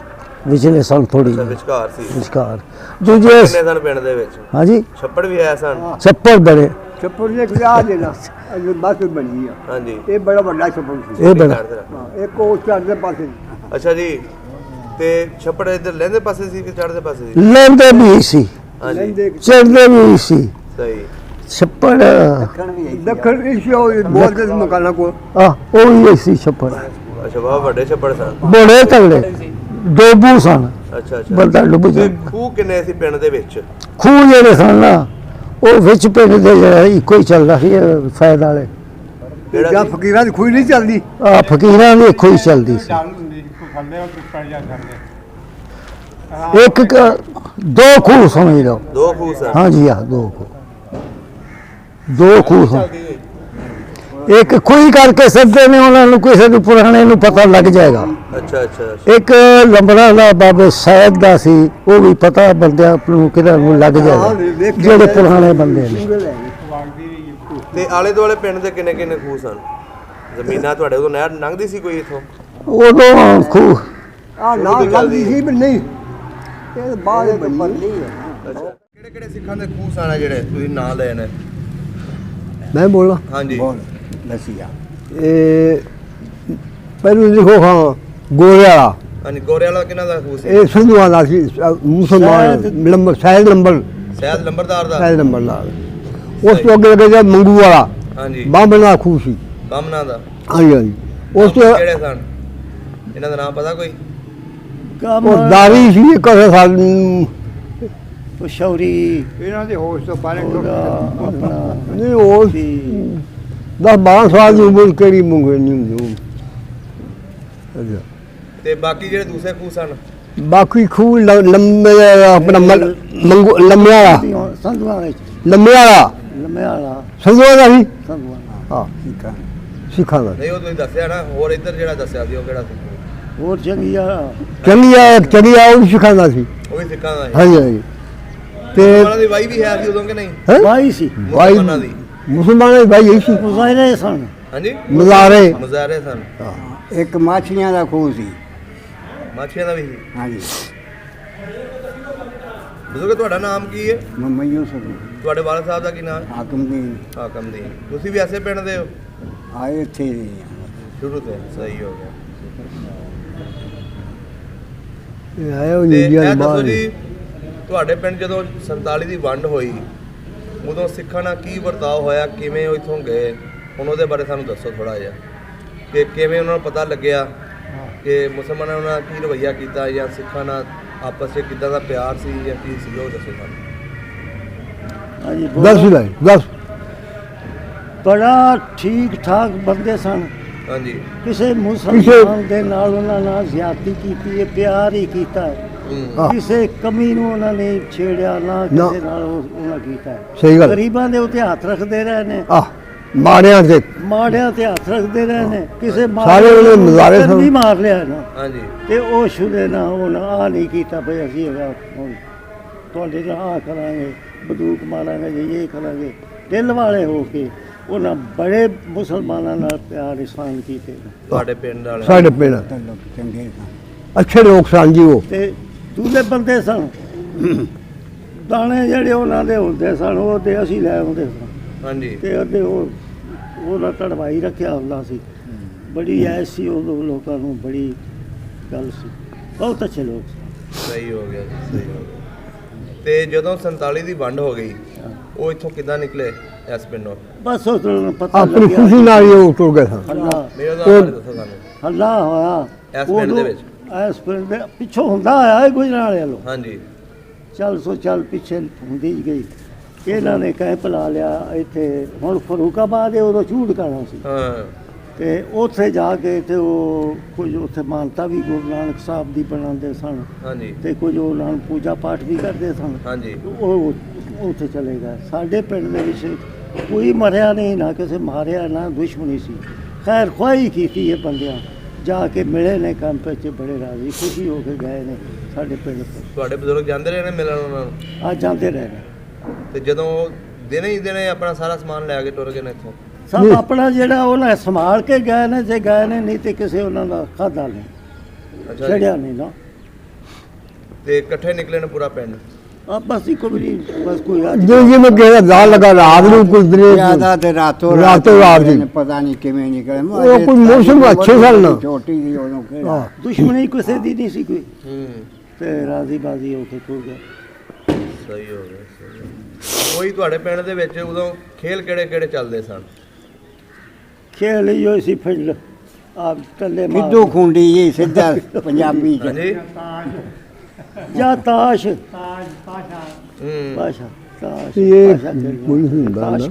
[SPEAKER 2] ਵਿਚਲੇ ਸਨ ਥੋੜੀ
[SPEAKER 4] ਅੱਛਾ, ਵਿਚਕਾਰ ਸੀ।
[SPEAKER 2] ਵਿਚਕਾਰ ਦੂਜੇ
[SPEAKER 4] ਕਿੰਨੇ ਸਨ ਪਿੰਡ ਦੇ ਵਿੱਚ?
[SPEAKER 2] ਹਾਂਜੀ
[SPEAKER 4] ਛੱਪੜ ਵੀ ਹੈ ਸਨ?
[SPEAKER 2] ਛੱਪੜ ਬੜੇ
[SPEAKER 3] ਛੱਪੜ ਦੇ ਖਿਆ ਦੇਣਾ ਇਹ ਬਸ ਬਣੀ ਆ।
[SPEAKER 4] ਹਾਂਜੀ
[SPEAKER 3] ਇਹ ਬੜਾ ਵੱਡਾ ਛੱਪੜ ਸੀ।
[SPEAKER 2] ਇਹ ਬੜਾ
[SPEAKER 3] ਹਾਂ, ਇੱਕ ਉਹ ਚੜ੍ਹਦੇ ਪਾਸੇ
[SPEAKER 4] ਅੱਛਾ ਜੀ। ਤੇ ਛੱਪੜ ਇੱਧਰ ਲਹਿੰਦੇ ਪਾਸੇ ਸੀ ਕਿ ਚੜ੍ਹਦੇ ਪਾਸੇ ਸੀ?
[SPEAKER 2] ਲੈਂਦੇ ਵੀ ਸੀ
[SPEAKER 4] ਹਾਂਜੀ
[SPEAKER 3] ਲੈਂਦੇ
[SPEAKER 2] ਚੜਦੇ ਵੀ ਸੀ
[SPEAKER 4] ਸਹੀ।
[SPEAKER 2] ਛੱਪੜ
[SPEAKER 3] ਦੱਖਣ ਏਸ਼ੀਆ ਬੋਲਦੇ ਸੀ ਮਕਾਨਾਂ ਕੋਲ।
[SPEAKER 2] ਉਹ ਵੀ ਸੀ ਛੱਪੜ
[SPEAKER 4] ਅੱਛਾ ਬਹੁਤ ਵੱਡੇ ਛੱਪੜ ਸਨ।
[SPEAKER 2] ਬੜੇ ਤਗੜੇ ਡੋਬੂ ਸਨ
[SPEAKER 4] ਅੱਛਾ ਅੱਛਾ।
[SPEAKER 2] ਬੰਦਾ ਡੁੱਬ
[SPEAKER 4] ਤੇ
[SPEAKER 2] ਜਾਂਦਾ
[SPEAKER 4] ਖੂਹ ਕਿੰਨੇ ਸੀ ਪਿੰਡ ਦੇ ਵਿੱਚ?
[SPEAKER 2] ਖੂਹ ਜਿਹੜੇ ਸਨ ਨਾ ਉਹ ਵਿੱਚ ਪਿੰਡ ਦੇ ਜਿਹੜਾ ਇੱਕੋ ਹੀ ਚੱਲਦਾ ਸੀ ਫੈਦ ਵਾਲੇ
[SPEAKER 4] ਕਿਹੜਾ
[SPEAKER 3] ਜਾਂ
[SPEAKER 4] ਸੀ?
[SPEAKER 3] ਫਕੀਰਾਂ ਦੀ ਖੂਹ ਨਹੀਂ ਚੱਲਦੀ।
[SPEAKER 2] ਫਕੀਰਾਂ ਦੀ ਇੱਕੋ ਹੀ ਚੱਲਦੀ ਸੀ ਇੱਕ ਦੋ ਖੂਹ ਸਮਝ ਲਓ
[SPEAKER 4] ਦੋ ਖੂਹ ਸਨ।
[SPEAKER 2] ਹਾਂਜੀ ਆ ਦੋ ਖੂਹ ਸਨ ਇੱਕ ਖੂਹੀ ਕਰਕੇ ਸੱਦੇ ਨੇ ਉਹਨਾਂ ਨੂੰ ਕਿਸੇ ਨੂੰ ਪੁਰਾਣੇ ਨੂੰ ਪਤਾ ਲੱਗ ਜਾਏਗਾ
[SPEAKER 4] ਅੱਛਾ ਅੱਛਾ ਅੱਛਾ।
[SPEAKER 2] ਇੱਕ ਲੰਬੜਾ ਦਾ ਬਾਬੇ ਸੈਦ ਦਾ ਸੀ ਉਹ ਵੀ ਪਤਾ ਬੰਦਿਆਂ ਨੂੰ ਕਿਹੜਾ ਨੂੰ ਲੱਗ ਜਾਏਗਾ ਜਿਹੜੇ ਪੁਰਾਣੇ ਬੰਦੇ ਨੇ
[SPEAKER 4] ਤੇ ਆਲੇ ਦੁਆਲੇ ਪਿੰਡ ਦੇ ਕਿੰਨੇ ਕਿੰਨੇ ਖੂਹ ਸਨ? ਜ਼ਮੀਨਾਂ ਤੁਹਾਡੇ ਕੋਲ ਨਹਿਰ ਲੰਘਦੀ ਸੀ ਕੋਈ ਇਥੋਂ?
[SPEAKER 2] ਉਦੋਂ ਖੂਹ
[SPEAKER 3] ਆ ਨਾ ਲੱਗਦੀ ਸੀ ਵੀ ਨਹੀਂ ਇਹ ਬਾਅਦ ਬਣੀ ਹੈ।
[SPEAKER 4] ਅੱਛਾ ਕਿਹੜੇ ਕਿਹੜੇ ਸਿੱਖਾਂ ਦੇ ਖੂਹ ਸਨ ਜਿਹੜੇ ਤੁਸੀਂ ਨਾਂ ਲਏ ਨੇ?
[SPEAKER 3] ਮੈਂ ਬੋਲਾਂ
[SPEAKER 4] ਹਾਂਜੀ
[SPEAKER 3] ਨਸੀਆ ਇਹ ਪਹਿਲੂ ਲਿਖੋ ਹਾਂ ਗੋਰੇ ਵਾਲਾ
[SPEAKER 4] ਹਾਂਜੀ ਗੋਰੇ ਵਾਲਾ ਕਿਹਨਾਂ ਦਾ ਖੂਹ ਸੀ?
[SPEAKER 3] ਇਹ ਸੰਧੂਆਂ ਦਾ ਸੀ ਮੁਸਲਮਾਨ ਨੰਬਰ ਸ਼ਾਇਦ ਨੰਬਰ
[SPEAKER 4] ਸ਼ਾਇਦ ਲੰਬਰਦਾਰ ਦਾ।
[SPEAKER 3] ਸ਼ਾਇਦ ਨੰਬਰ ਲਾ ਉਸ ਤੋਂ ਅੱਗੇ ਲੱਗੇ ਮੰਗੂ ਵਾਲਾ
[SPEAKER 4] ਹਾਂਜੀ
[SPEAKER 3] ਬਾਂਬਣਾ ਖੂਹ ਸੀ।
[SPEAKER 4] ਬਾਮਨਾ ਦਾ।
[SPEAKER 3] ਹਾਂਜੀ ਹਾਂਜੀ ਉਸ ਤੋਂ
[SPEAKER 4] ਕਿਹੜੇ ਸਨ? ਇਹਨਾਂ ਦਾ ਨਾਮ ਪਤਾ ਕੋਈ?
[SPEAKER 3] ਉਹ ਦਾਰੀ ਸੀ ਇੱਕ ਸਾਲ
[SPEAKER 2] ਸ਼ੌਰੀ
[SPEAKER 3] ਇਹਨਾਂ ਦੇ ਹੋਸ਼ ਤੋਂ ਬਾਰੇ
[SPEAKER 2] ਆਪਣਾ
[SPEAKER 3] ਨਹੀਂ ਉਹ 10-12 ਸਾਲ ਦੀ ਉਮਰ ਕਿਹੜੀ ਮੰਗੇ ਨਹੀਂ ਹੁੰਦੀ।
[SPEAKER 4] ਤੇ ਬਾਕੀ ਜਿਹੜੇ ਦੂਸਰੇ ਖੂਹ ਸਨ?
[SPEAKER 3] ਬਾਕੀ ਖੂਹ ਲੰਮੇ ਆਪਣਾ ਮੰਗੂ ਲੰਮੇ ਵਾਲਾ
[SPEAKER 2] ਸੰਧੂਆਂ ਵਿੱਚ
[SPEAKER 3] ਲੰਮੇ ਵਾਲਾ
[SPEAKER 2] ਲੰਮੇ ਵਾਲਾ
[SPEAKER 3] ਸੰਧੂਆਂ ਦਾ ਸੀ।
[SPEAKER 2] ਸੰਧੂਆਂ
[SPEAKER 3] ਹਾਂ ਠੀਕ ਹੈ
[SPEAKER 2] ਸਿੱਖਾਂ ਦਾ
[SPEAKER 4] ਨਹੀਂ ਉਹ ਤੁਸੀਂ ਦੱਸਿਆ ਨਾ, ਹੋਰ ਇੱਧਰ ਜਿਹੜਾ ਦੱਸਿਆ ਸੀ ਉਹ ਕਿਹੜਾ ਸੀ?
[SPEAKER 2] ਹੋਰ ਚੰਗੀਆ ਉਹ ਵੀ ਸਿੱਖਾਂ ਦਾ ਸੀ।
[SPEAKER 4] ਉਹ ਵੀ ਸਿੱਖਾਂ ਦਾ ਸੀ।
[SPEAKER 2] ਹਾਂਜੀ ਹਾਂਜੀ ਤੇ
[SPEAKER 4] ਮੁਸਲਮਾਨਾਂ ਦੀ ਵਾਈ ਵੀ ਹੈ ਸੀ ਉਦੋਂ ਕਿ ਨਹੀਂ?
[SPEAKER 2] ਵਾਈ ਸੀ
[SPEAKER 4] ਮੁਸਲਮਾਨਾਂ ਦੀ?
[SPEAKER 2] ਮੁਸਲਮਾਨਾਂ ਦੀ ਵਾਈ ਸੀ। ਮੁਜ਼ਾਹਰੇ ਸਨ।
[SPEAKER 4] ਹਾਂਜੀ ਮੁਜ਼ਾਹਰੇ ਸਨ।
[SPEAKER 3] ਇੱਕ ਮਾਛੀਆਂ ਦਾ ਖੂਹ ਸੀ।
[SPEAKER 4] ਮਾਛੀਆਂ ਦਾ ਵੀ ਸੀ?
[SPEAKER 3] ਹਾਂਜੀ।
[SPEAKER 4] ਦੱਸੋ ਕਿ ਤੁਹਾਡਾ ਨਾਮ ਕੀ ਹੈ?
[SPEAKER 3] ਮੁਹੰਮਦ ਯੂਸਫ।
[SPEAKER 4] ਤੁਹਾਡੇ ਵਾਲਦ ਸਾਹਿਬ ਦਾ ਕੀ ਨਾਮ?
[SPEAKER 3] ਹਾਕਮਦੀਨ।
[SPEAKER 4] ਹਾਕਮਦੀਨ। ਤੁਸੀਂ ਵੀ ਐਸੇ ਪਿੰਡ ਦੇ ਹੋ?
[SPEAKER 3] ਆਏ ਇੱਥੇ
[SPEAKER 4] ਸ਼ੁਰੂ ਤੋਂ? ਸਹੀ ਹੋ ਗਿਆ।
[SPEAKER 2] ਆਇਆ
[SPEAKER 4] ਤੇ ਇਹ ਦੱਸੋ ਜੀ, ਤੁਹਾਡੇ ਪਿੰਡ ਜਦੋਂ 47 ਦੀ ਵੰਡ ਹੋਈ ਉਦੋਂ ਸਿੱਖਾਂ ਨਾਲ ਕੀ ਵਰਤਾਓ ਹੋਇਆ, ਕਿਵੇਂ ਉਹ ਇੱਥੋਂ ਗਏ, ਹੁਣ ਉਹਦੇ ਬਾਰੇ ਸਾਨੂੰ ਦੱਸੋ ਥੋੜਾ ਜਿਹਾ, ਕਿ ਕਿਵੇਂ ਉਹਨਾਂ ਨੂੰ ਪਤਾ ਲੱਗਿਆ ਕਿ ਮੁਸਲਮਾਨਾਂ ਨੇ ਉਹਨਾਂ ਨਾਲ ਕੀ ਰਵੱਈਆ ਕੀਤਾ, ਜਾਂ ਸਿੱਖਾਂ ਨਾਲ ਆਪਸ ਵਿੱਚ ਕਿੱਦਾਂ ਦਾ ਪਿਆਰ ਸੀ ਜਾਂ ਕੀ ਸੀ, ਉਹ ਦੱਸੋ ਸਾਨੂੰ।
[SPEAKER 2] ਦੱਸ ਬੜਾ ਠੀਕ ਠਾਕ ਬੰਦੇ ਸਨ।
[SPEAKER 4] ਹਾਂਜੀ।
[SPEAKER 2] ਕਿਸੇ ਮੁਸਲਮਾਨ ਦੇ ਨਾਲ ਉਹਨਾਂ ਨਾਲ ਜ਼ਿਆਦਤੀ ਕੀਤੀ ਹੈ, ਪਿਆਰ ਹੀ ਕੀਤਾ ਹੈ। ਕਿਸੇ ਕਮੀ ਨੂੰ ਉਹਨਾਂ ਨੇ ਛੇੜਿਆ ਨਾ, ਕਿਸੇ ਨਾਲ ਉਹਨਾਂ ਕੀਤਾ ਹੈ। ਸਹੀ ਗੱਲ। ਗਰੀਬਾਂ ਦੇ ਉੱਤੇ ਹੱਥ ਰੱਖਦੇ ਰਹੇ ਨੇ, ਮਾੜਿਆਂ ਤੇ ਹੱਥ ਰੱਖਦੇ ਰਹੇ ਨੇ। ਕਿਸੇ ਸਾਰੇ ਉਹਨੇ ਨਜ਼ਾਰੇ ਵੀ ਮਾਰ ਲਿਆ ਨਾ।
[SPEAKER 4] ਹਾਂਜੀ।
[SPEAKER 2] ਤੇ ਉਹ ਸ਼ੁਦੇ ਨਾ ਉਹਨਾਂ ਆ ਨਹੀਂ ਕੀਤਾ ਭਈ ਅਸੀਂ ਤੁਹਾਡੇ ਨਾਲ ਆ ਕਰਾਂਗੇ, ਬੰਦੂਕ ਮਾਰਾਂਗੇ ਜੀ, ਇਹ ਕਰਾਂਗੇ। ਦਿਲ ਵਾਲੇ ਹੋ ਕੇ ਉਹਨਾਂ ਬੜੇ ਮੁਸਲਮਾਨਾਂ ਨਾਲ ਪਿਆਰ ਇਸਲਾਮ ਕੀਤੇ।
[SPEAKER 4] ਤੁਹਾਡੇ ਪਿੰਡ ਵਾਲੇ?
[SPEAKER 2] ਸਾਡੇ ਪਿੰਡ ਚੰਗੇ ਸਨ, ਅੱਛੇ ਲੋਕ ਸਨ ਜੀ। ਉਹ ਤੇ ਦੂਜੇ ਬੰਦੇ ਸਨ, ਦਾਣੇ ਜਿਹੜੇ ਉਹਨਾਂ ਦੇ ਹੁੰਦੇ ਸਨ ਉਹ ਤੇ ਅਸੀਂ ਲੈ ਆਉਂਦੇ ਸਾਂ।
[SPEAKER 4] ਹਾਂਜੀ।
[SPEAKER 2] ਤੇ ਅੱਧੇ ਉਹਦਾ ਕਢਵਾਈ ਰੱਖਿਆ ਹੁੰਦਾ ਸੀ। ਬੜੀ ਐਸ਼ ਸੀ ਉਹ ਲੋਕਾਂ ਨੂੰ, ਬੜੀ ਗੱਲ ਸੀ, ਬਹੁਤ ਅੱਛੇ ਲੋਕ ਸਨ।
[SPEAKER 4] ਸਹੀ ਹੋ ਗਿਆ, ਸਹੀ ਹੋ ਗਿਆ। ਤੇ ਜਦੋਂ 47 ਦੀ ਵੰਡ ਹੋ ਗਈ ਉਹ ਇੱਥੋਂ ਕਿੱਦਾਂ ਨਿਕਲੇ ਇਸ ਪਿੰਡੋਂ?
[SPEAKER 2] ਬਸ ਉਹ ਪਤਾ ਆਪਣੀ ਖੁਸ਼ੀ ਨਾਲ ਹੀ ਉਹ ਟੁਰ ਗਏ ਸਨ। ਹੱਲਾ ਹੋਇਆ
[SPEAKER 4] ਇਸ ਪਿੰਡ ਦੇ ਵਿੱਚ?
[SPEAKER 2] ਇਸ ਪਿੰਡ ਦੇ ਪਿੱਛੋਂ ਹੁੰਦਾ ਆਇਆ ਹੈ ਗੁਜਰਾਂ ਵਾਲੇ ਵੱਲੋਂ।
[SPEAKER 4] ਹਾਂਜੀ।
[SPEAKER 2] ਚੱਲ ਪਿੱਛੇ ਹੁੰਦੀ ਗਈ। ਇਹਨਾਂ ਨੇ ਕੈਂਪ ਲਾ ਲਿਆ ਇੱਥੇ, ਹੁਣ ਫਰੂਕਾਬਾਦ ਹੈ, ਉਦੋਂ ਝੂੜ ਕਾਣਾ ਸੀ।
[SPEAKER 4] ਹਾਂ। ਤੇ
[SPEAKER 2] ਉੱਥੇ ਜਾ ਕੇ ਤੇ ਉਹ ਕੁਝ ਉੱਥੇ ਮਾਨਤਾ ਵੀ ਗੁਰੂ ਨਾਨਕ ਸਾਹਿਬ ਦੀ ਬਣਾਉਂਦੇ ਸਨ।
[SPEAKER 4] ਹਾਂਜੀ।
[SPEAKER 2] ਤੇ ਕੁਝ ਉਹਨਾਂ ਨੂੰ ਪੂਜਾ ਪਾਠ ਵੀ ਕਰਦੇ ਸਨ।
[SPEAKER 4] ਹਾਂਜੀ।
[SPEAKER 2] ਉਹ ਉੱਥੇ ਚਲੇ ਗਏ। ਸਾਡੇ ਪਿੰਡ ਦੇ ਵਿੱਚ ਕੋਈ ਮਰਿਆ ਨਹੀਂ, ਨਾ ਕਿਸੇ ਮਾਰਿਆ, ਨਾ ਦੁਸ਼ਮਣੀ ਸੀ। ਖੈਰ ਖੁਆਈ ਕੀਤੀ ਇਹ ਬੰਦਿਆਂ, ਜਾ ਕੇ ਮਿਲੇ ਨੇ ਕੈਂਪ 'ਚ, ਬੜੇ ਰਾਜ਼ੀ ਖੁਸ਼ੀ ਹੋ ਕੇ ਗਏ ਨੇ ਸਾਡੇ ਪਿੰਡ ਤੋਂ।
[SPEAKER 4] ਤੁਹਾਡੇ ਬਜ਼ੁਰਗ ਜਾਂਦੇ ਰਹੇ ਨੇ ਮਿਲਣ ਉਹਨਾਂ ਨੂੰ?
[SPEAKER 2] ਜਾਂਦੇ ਰਹੇ ਨੇ।
[SPEAKER 4] ਤੇ ਜਦੋਂ ਦਿਨੇ ਹੀ ਦਿਨੇ ਆਪਣਾ ਸਾਰਾ ਸਮਾਨ ਲੈ ਕੇ ਟੁਰ ਗਏ ਨੇ ਇੱਥੋਂ?
[SPEAKER 2] ਸਭ ਆਪਣਾ ਜਿਹੜਾ ਉਹਨਾਂ ਸੰਭਾਲ ਕੇ ਗਏ ਨੇ, ਜੇ ਗਏ ਨੇ, ਨਹੀਂ ਤੇ ਕਿਸੇ ਉਹਨਾਂ ਦਾ ਖਾਧਾ ਨਹੀਂ, ਛੜਿਆ ਨਹੀਂ ਨਾ।
[SPEAKER 4] ਤੇ ਇਕੱਠੇ ਨਿਕਲੇ ਨੇ ਪੂਰਾ ਪਿੰਡ?
[SPEAKER 2] ਬਸ ਇੱਕੋ ਵਾਰੀ, ਬਸ ਕੋਈ
[SPEAKER 5] ਜਿਵੇਂ ਕਿਸੇ ਦਾ ਲਗਾ ਰਾਤ ਨੂੰ ਕੁਝ ਦਿਨੇ
[SPEAKER 3] ਜ਼ਿਆਦਾ ਤੇ ਰਾਤੋਂ
[SPEAKER 5] ਰਾਤ ਜੀ
[SPEAKER 3] ਪਤਾ ਨਹੀਂ ਕਿਵੇਂ ਨਿਕਲੇ।
[SPEAKER 5] ਉਹ ਕੋਈ ਮੌਸਮ ਅੱਛੇ ਸਨ ਨਾ,
[SPEAKER 3] ਛੋਟੀ ਜੀ ਉਦੋਂ ਕਿਹੜਾ
[SPEAKER 2] ਦੁਸ਼ਮਣੀ ਕਿਸੇ ਦੀ ਨਹੀਂ ਸੀ ਕੋਈ। ਤੇ ਰਾਜ਼ੀ ਬਾਜ਼ੀ ਹੋ ਕੇ ਟੁਰ ਗਏ।
[SPEAKER 4] ਸਹੀ ਹੋ ਗਿਆ। ਕੋਈ ਤੁਹਾਡੇ ਪਿੰਡ ਦੇ ਵਿੱਚ ਉਦੋਂ ਖੇਲ ਕਿਹੜੇ ਚੱਲਦੇ ਸਨ?
[SPEAKER 2] ਖੇਲ ਹੀ ਸੀ ਫਿੱਲ ਆ ਟੱਲੇ ਮਾਰ
[SPEAKER 3] ਖਿੱਦੂ ਖੁੰਡੀ ਜੀ ਸਿੱਧਾ ਪੰਜਾਬੀ ਚ।
[SPEAKER 4] ਹਾਂਜੀ।
[SPEAKER 2] ਜਾਂ ਤਾਸ਼ ਪਾਸ਼ਾ ਤਾਸ਼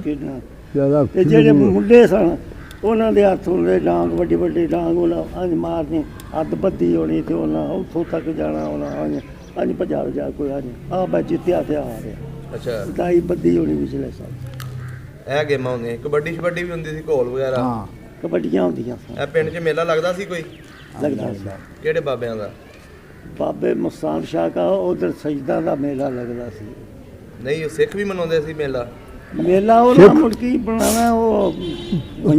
[SPEAKER 2] ਖੇਡਣਾ। ਤੇ ਜਿਹੜੇ ਮੁੰਡੇ ਸਨ ਉਹਨਾਂ ਦੇ ਹੱਥ ਹੁੰਦੇ ਡਾਂਗ, ਵੱਡੀ ਵੱਡੀ ਡਾਂਗ, ਉਹਨਾਂ ਅੰਜ ਮਾਰਨੀ, ਅੱਧ ਬੱਦੀ ਹੋਣੀ ਤੇ ਉਹਨਾਂ ਉੱਥੋਂ ਤੱਕ ਜਾਣਾ। ਉਹਨਾਂ ਅੰਜ ਭਜਾ ਜਾ ਕੋਈ ਆ ਮੈਂ ਜਿੱਤਿਆ ਤੇ ਆ ਰਿਹਾ।
[SPEAKER 4] ਅੱਛਾ।
[SPEAKER 2] ਦਾਈ ਬੱਦੀ ਹੋਣੀ ਵਿਚਲੇ ਸਨ।
[SPEAKER 4] ਇਹ ਗੇਮਾਂ ਹੁੰਦੀਆਂ, ਕਬੱਡੀ ਵੀ ਹੁੰਦੀ ਸੀ, ਘੋਲ ਵਗੈਰਾ?
[SPEAKER 2] ਹਾਂ, ਕਬੱਡੀਆਂ ਹੁੰਦੀਆਂ ਸਨ।
[SPEAKER 4] ਇਹ ਪਿੰਡ 'ਚ ਮੇਲਾ ਲੱਗਦਾ ਸੀ ਕੋਈ?
[SPEAKER 2] ਲੱਗਦਾ ਸੀ।
[SPEAKER 4] ਕਿਹੜੇ ਬਾਬਿਆਂ ਦਾ?
[SPEAKER 2] ਬਾਬੇ ਮੁਸਤਾਨ ਸ਼ਾਹ ਦਾ ਉਧਰ ਸਜਦਾ ਦਾ ਮੇਲਾ ਲੱਗਦਾ ਸੀ।
[SPEAKER 4] ਨਹੀਂ, ਉਹ ਸਿੱਖ ਵੀ ਮਨਾਉਂਦੇ ਸੀ ਮੇਲਾ?
[SPEAKER 2] ਮੇਲਾ ਉਹਨਾਂ ਮੁੜ ਕੀ ਬਣਾਉਣਾ, ਉਹ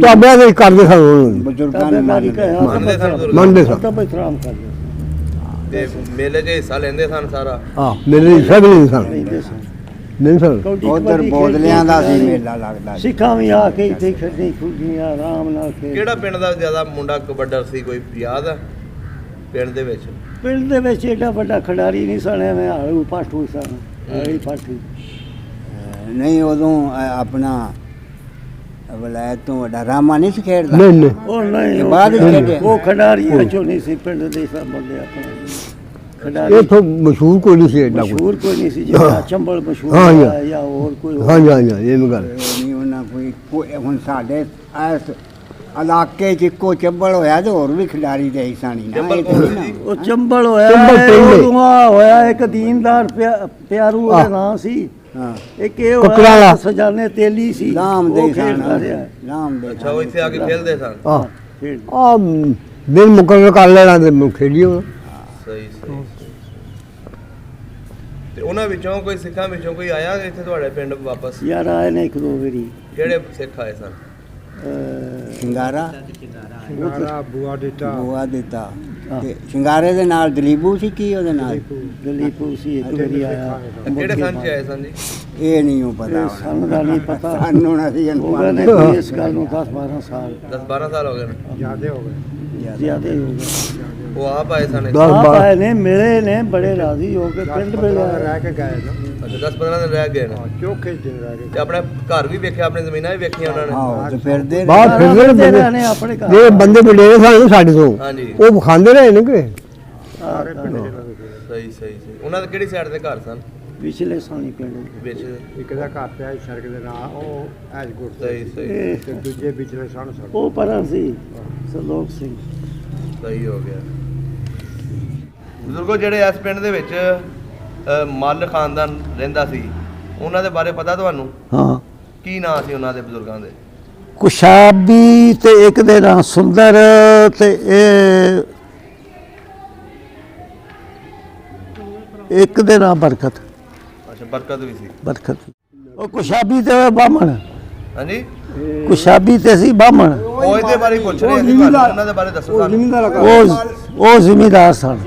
[SPEAKER 5] ਤਾਬਿਆਂ ਦੇ ਕਰਦੇ ਸਨ,
[SPEAKER 3] ਬਜ਼ੁਰਗਾਂ ਨੇ
[SPEAKER 4] ਮੰਨਦੇ ਸਨ।
[SPEAKER 5] ਮੰਨਦੇ ਸਨ।
[SPEAKER 2] ਤਾਂ ਬਤਰਾਮ ਕਰਦੇ
[SPEAKER 4] ਤੇ ਮੇਲੇ 'ਚ ਹਿੱਸਾ ਲੈਂਦੇ ਸਨ ਸਾਰਾ?
[SPEAKER 5] ਹਾਂ, ਮੇਰੇ ਸਭ ਨਹੀਂ ਸਨ,
[SPEAKER 2] ਰਹਿੰਦੇ ਸਨ।
[SPEAKER 5] ਨਹੀਂ ਸਨ।
[SPEAKER 3] ਉਧਰ ਬੋਦਲਿਆਂ ਦਾ ਸੀ ਮੇਲਾ ਲੱਗਦਾ।
[SPEAKER 2] ਸਿੱਖਾਂ ਵੀ ਆ ਕੇ ਇੱਥੇ ਖੇਡੀ ਖੁੱਡੀਆਂ ਆਰਾਮ ਨਾਲ ਖੇਡ।
[SPEAKER 4] ਕਿਹੜਾ ਪਿੰਡ ਦਾ ਜ਼ਿਆਦਾ ਮੁੰਡਾ ਕਬੱਡਰ ਸੀ, ਕੋਈ ਯਾਦ ਆ ਪਿੰਡ ਦੇ ਵਿੱਚ?
[SPEAKER 2] ਪਿੰਡ ਦੇ ਵਿੱਚ ਏਡਾ ਵੱਡਾ ਖਿਡਾਰੀ ਨਹੀਂ ਸਨ, ਐਵੇਂ ਹਾਲੂ ਪਾਠੂ ਸਨ, ਹਾਲੀ ਪਾਠੂ।
[SPEAKER 3] ਨਹੀਂ ਉਦੋਂ ਆਪਣਾ ਵਲਾਇਤ ਤੋਂ ਵੱਡਾ ਰਾਮਾ ਨਹੀਂ ਸੀ ਖੇਡਦਾ।
[SPEAKER 5] ਨਹੀਂ
[SPEAKER 2] ਉਹ ਨਹੀਂ,
[SPEAKER 3] ਬਾਅਦ ਵਿੱਚ ਖੇਡਿਆ।
[SPEAKER 2] ਉਹ ਖਿਡਾਰੀ ਵਿੱਚੋਂ ਨਹੀਂ ਸੀ, ਪਿੰਡ ਦੇ ਸਭ ਬੰਦੇ ਆਪਣੇ ਖਿਡਾਰੀ।
[SPEAKER 5] ਇੱਥੋਂ ਮਸ਼ਹੂਰ ਕੋਈ ਨਹੀਂ ਸੀ ਐਡਾ ਕੋਈ।
[SPEAKER 2] ਮਸ਼ਹੂਰ ਕੋਈ ਨਹੀਂ ਸੀ, ਜਿਹੜਾ ਚੰਬਲ ਮਸ਼ਹੂਰ
[SPEAKER 5] ਹਾਂ ਜੀ।
[SPEAKER 2] ਹੈ ਜਾਂ ਹੋਰ ਕੋਈ।
[SPEAKER 5] ਹਾਂ ਜੀ, ਇਹ ਵੀ ਗੱਲ
[SPEAKER 3] ਨਹੀਂ ਉਹਨਾਂ ਕੋਈ ਹੁਣ ਸਾਡੇ ਇਸ ਇਲਾਕੇ 'ਚ ਇੱਕੋ ਚੱਬਲ ਹੋਇਆ ਤੇ ਹੋਰ ਵੀ ਖਿਡਾਰੀ ਦੇ ਹਿਸਾਨੀ ਨਾ।
[SPEAKER 4] ਚੱਬਲ ਕੌਣ ਸੀ?
[SPEAKER 2] ਉਹ ਚੰਬਲ ਹੋਇਆ,
[SPEAKER 5] ਚੰਬਲ ਪਿੰਡ।
[SPEAKER 2] ਉਦੋਂ ਆਹ ਹੋਇਆ ਇੱਕ ਦੀਨਦਾਰ ਪਿਆਰੂ ਉਹਦਾ ਨਾਂ ਸੀ।
[SPEAKER 3] ਹਾਂ
[SPEAKER 2] ਇੱਕ ਇਹ
[SPEAKER 5] ਕੁੱਕੜਾਂ ਵਾਲਾ।
[SPEAKER 2] ਹੋਇਆ ਸਜਾਨੇ ਤੇਲੀ ਸੀ
[SPEAKER 3] ਨਾਮ ਦੇ
[SPEAKER 2] ਉਹ ਖੇਡਦਾ ਰਿਹਾ
[SPEAKER 3] ਨਾਮ ਦੇ
[SPEAKER 4] ਅੱਛਾ ਉਹ ਇੱਥੇ ਆ ਕੇ ਖੇਲਦੇ ਸਨ।
[SPEAKER 5] ਆ
[SPEAKER 2] ਖੇਡ
[SPEAKER 5] ਆ ਦਿਨ ਮੁਕੰਮਲ ਕਰ ਲੈਣਾ ਤੇ ਖੇਡੀਓ
[SPEAKER 4] ਸਹੀ ਸਹੀ ਤੇ ਉਹਨਾਂ ਵਿੱਚੋਂ ਕੋਈ ਸਿੱਖਾਂ ਵਿੱਚੋਂ ਕੋਈ ਆਇਆ ਇੱਥੇ ਤੁਹਾਡੇ ਪਿੰਡ ਵਾਪਸ?
[SPEAKER 2] ਯਾਰ ਆਏ ਨੇ ਇੱਕ ਦੋ ਵਾਰੀ
[SPEAKER 4] ਕਿਹੜੇ ਸਿੱਖ ਆਏ ਸਨ?
[SPEAKER 3] ਸ਼ਿੰਗਾਰਾ
[SPEAKER 2] ਬੂਆ ਦਿੱਤਾ
[SPEAKER 3] ਬੁਆ ਦਿੱਤਾ ਤੇ ਸ਼ਿੰਗਾਰੇ ਦੇ ਨਾਲ ਦਲੀਬੂ ਸੀ ਕੀ ਉਹਦੇ ਨਾਲ
[SPEAKER 2] ਦਲੀਪੂ ਸੀ ਇੱਕ ਵਾਰੀ ਆਇਆ
[SPEAKER 4] ਕਿਹੜੇ ਸੰਨ ਚ ਆਏ ਸਨ ਜੀ?
[SPEAKER 3] ਇਹ ਨਹੀਂ ਉਹ ਪਤਾ
[SPEAKER 2] ਸਾਨੂੰ ਦਾ ਨਹੀਂ ਪਤਾ
[SPEAKER 3] ਸਾਨੂੰ ਨਾ ਸੀ
[SPEAKER 2] ਉਹ ਕਹਿੰਦੇ ਕੋਈ ਇਸ ਗੱਲ ਨੂੰ 10-12 ਸਾਲ
[SPEAKER 4] 10-12 ਸਾਲ ਹੋ ਗਏ ਨੇ।
[SPEAKER 2] ਜ਼ਿਆਦੇ ਹੋ ਗਏ
[SPEAKER 4] ਉਹ ਆਪ ਆਏ ਸਨ?
[SPEAKER 5] 10-12
[SPEAKER 2] ਆਏ ਨੇ ਮਿਲੇ ਨੇ ਬੜੇ ਰਾਜ਼ੀ ਹੋ ਕੇ ਪਿੰਡ ਮਿਲੇ ਰਹਿ ਕੇ ਗਏ
[SPEAKER 4] ਅੱਛਾ 10-15 ਦਿਨ ਰਹਿ ਗਏ ਨੇ।
[SPEAKER 2] ਚੋਖੇ ਦਿਨ ਰਹਿ ਗਏ
[SPEAKER 4] ਤੇ ਆਪਣਾ ਘਰ ਵੀ ਵੇਖਿਆ, ਆਪਣੀ ਜ਼ਮੀਨਾਂ ਵੀ ਵੇਖੀਆਂ ਉਹਨਾਂ ਨੇ?
[SPEAKER 3] ਆਹੋ ਤੇ ਫਿਰਦੇ
[SPEAKER 5] ਬਾਹਰ ਫਿਰਦੇ ਨੇ
[SPEAKER 2] ਫਿਰਦੇ
[SPEAKER 5] ਬੰਦੇ
[SPEAKER 2] ਨੇ ਆਪਣੇ ਘਰ
[SPEAKER 5] ਜਿਹੜੇ ਬੰਦੇ ਵਡੇਰੇ ਸਨ ਸਾਡੇ ਤੋਂ
[SPEAKER 4] ਹਾਂਜੀ
[SPEAKER 5] ਉਹ ਖਾਂਦੇ ਰਹੇ ਨੇ ਕਿ
[SPEAKER 4] ਸਹੀ ਸਹੀ ਸਹੀ। ਉਹਨਾਂ ਦੇ ਕਿਹੜੀ ਸਾਈਡ ਦੇ ਘਰ ਸਨ?
[SPEAKER 2] ਪਿਛਲੇ ਸਾਲੀ ਪਿੰਡ
[SPEAKER 4] ਵਿੱਚ?
[SPEAKER 6] ਇੱਕ ਦਾ ਘਰ ਪਿਆ ਸੜਕ ਦੇ ਨਾਲ ਉਹ ਐਜ ਗੁਰ
[SPEAKER 4] ਸਹੀ ਸਹੀ
[SPEAKER 6] ਤੇ ਦੂਜੇ ਵਿਚਲੇ ਸਣ ਸੜ
[SPEAKER 2] ਉਹ ਪਰਾਂ ਸੀ ਸਰਲੋਕ ਸਿੰਘ
[SPEAKER 4] ਸਹੀ ਹੋ ਗਿਆ। ਬਜ਼ੁਰਗੋ ਜਿਹੜੇ ਇਸ ਪਿੰਡ ਦੇ ਵਿੱਚ ਮੱਲ ਖਾਨਦਾਨ ਰਹਿੰਦਾ ਸੀ, ਉਹਨਾਂ ਦੇ ਬਾਰੇ ਪਤਾ ਤੁਹਾਨੂੰ?
[SPEAKER 2] ਹਾਂ
[SPEAKER 4] ਕੀ ਨਾਂ ਸੀ ਉਹਨਾਂ ਦੇ ਬਜ਼ੁਰਗਾਂ ਦੇ?
[SPEAKER 2] ਕੁਸ਼ਾਬੀ ਤੇ ਇੱਕ ਦੇ ਨਾਂ ਸੁੰਦਰ ਤੇ ਇਹ ਇੱਕ ਦੇ ਨਾਂ ਬਰਕਤ
[SPEAKER 4] ਅੱਛਾ ਬਰਕਤ ਵੀ ਸੀ।
[SPEAKER 2] ਬਰਕਤ ਉਹ ਕੁਸ਼ਾਬੀ ਤੇ ਬਾਹਮਣ
[SPEAKER 4] ਹਾਂਜੀ
[SPEAKER 2] ਕੁਸ਼ਾਬੀ ਤੇ ਸੀ ਬਾਹਮਣ
[SPEAKER 4] ਉਹ ਇਹਦੇ ਬਾਰੇ ਹੀ ਪੁੱਛ ਰਹੇ ਸੀ ਤੁਹਾਨੂੰ, ਉਹਨਾਂ ਦੇ ਬਾਰੇ ਦੱਸੋ ਸਾਨੂੰ।
[SPEAKER 2] ਉਹ ਜ਼ਿਮੀਦਾਰ ਸਨ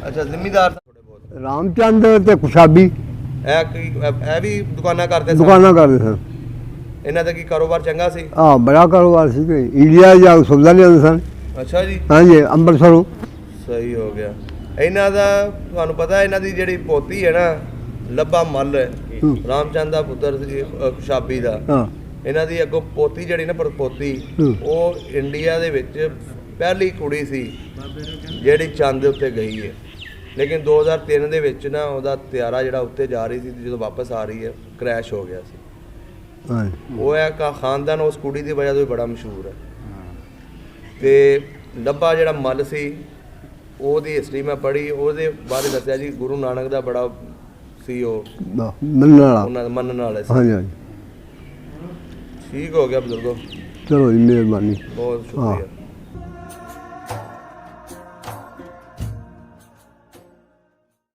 [SPEAKER 4] ਅੱਛਾ ਜ਼ਿਮੀਦਾਰ ਸਨ ਥੋੜੇ ਬਹੁਤ।
[SPEAKER 5] ਰਾਮਚੰਦ ਤੇ ਕੁਸ਼ਾਬੀ
[SPEAKER 4] ਇਹ ਵੀ ਦੁਕਾਨਾਂ ਕਰਦੇ ਸਨ?
[SPEAKER 5] ਦੁਕਾਨਾਂ ਕਰਦੇ ਸਨ।
[SPEAKER 4] ਇਹਨਾਂ ਦਾ ਕੀ ਕਾਰੋਬਾਰ ਚੰਗਾ ਸੀ?
[SPEAKER 5] ਆ ਬੜਾ ਕਾਰੋਬਾਰ ਸੀ ਕਿ ਇੰਡੀਆ ਜਾਂ ਸੌਦਾ ਲਿਆਉਂਦੇ ਸਨ।
[SPEAKER 4] ਅੱਛਾ ਜੀ
[SPEAKER 5] ਹਾਂਜੀ ਅੰਮ੍ਰਿਤਸਰੋਂ।
[SPEAKER 4] ਸਹੀ ਹੋ ਗਿਆ। ਇਹਨਾਂ ਦਾ ਤੁਹਾਨੂੰ ਪਤਾ ਇਹਨਾਂ ਦੀ ਜਿਹੜੀ ਪੋਤੀ ਹੈ ਨਾ ਲੱਭਾ ਮੱਲ ਰਾਮਚੰਦ ਦਾ ਪੁੱਤਰ ਸੀ ਕੁਸ਼ਾਬੀ ਦਾ।
[SPEAKER 5] ਹਾਂ
[SPEAKER 4] ਇਹਨਾਂ ਦੀ ਅੱਗੋਂ ਪੋਤੀ ਜਿਹੜੀ ਨਾ ਪੋਤੀ ਉਹ ਇੰਡੀਆ ਦੇ ਵਿੱਚ ਪਹਿਲੀ ਕੁੜੀ ਸੀ ਜਿਹੜੀ ਚੰਦ ਦੇ ਉੱਤੇ ਗਈ ਹੈ। ਲੇਕਿਨ 2003 ਦੇ ਵਿੱਚ ਨਾ ਉਹਦਾ ਤਿਆਰਾ ਜਿਹੜਾ ਉੱਤੇ ਜਾ ਰਹੀ ਸੀ, ਜਦੋਂ ਵਾਪਸ ਆ ਰਹੀ ਹੈ ਕ੍ਰੈਸ਼ ਹੋ ਗਿਆ ਸੀ।
[SPEAKER 5] ਹਾਂ
[SPEAKER 4] ਉਹ ਹੈ ਖਾਨਦਾਨ ਉਸ ਕੁੜੀ ਦੀ ਵਜ੍ਹਾ ਤੋਂ ਵੀ ਬੜਾ ਮਸ਼ਹੂਰ ਹੈ। ਤੇ ਲੱਭਾ ਜਿਹੜਾ ਮੱਲ ਸੀ ਉਹਦੀ ਹਿਸਟਰੀ ਮੈਂ ਪੜ੍ਹੀ, ਉਹਦੇ ਬਾਰੇ ਦੱਸਿਆ ਜੀ ਗੁਰੂ ਨਾਨਕ ਦਾ ਬੜਾ ਸੀ ਉਹ
[SPEAKER 5] ਮੰਨਣ ਵਾਲਾ।
[SPEAKER 4] ਉਹਨਾਂ ਦਾ ਮੰਨਣ ਵਾਲਾ ਸੀ।
[SPEAKER 5] ਹਾਂਜੀ ਹਾਂਜੀ
[SPEAKER 4] ਠੀਕ ਹੋ ਗਿਆ ਬਜ਼ੁਰਗੋ,
[SPEAKER 5] ਚਲੋ ਜੀ ਮਿਹਰਬਾਨੀ।
[SPEAKER 4] ਬਹੁਤ ਸ਼ੁਕਰੀਆ।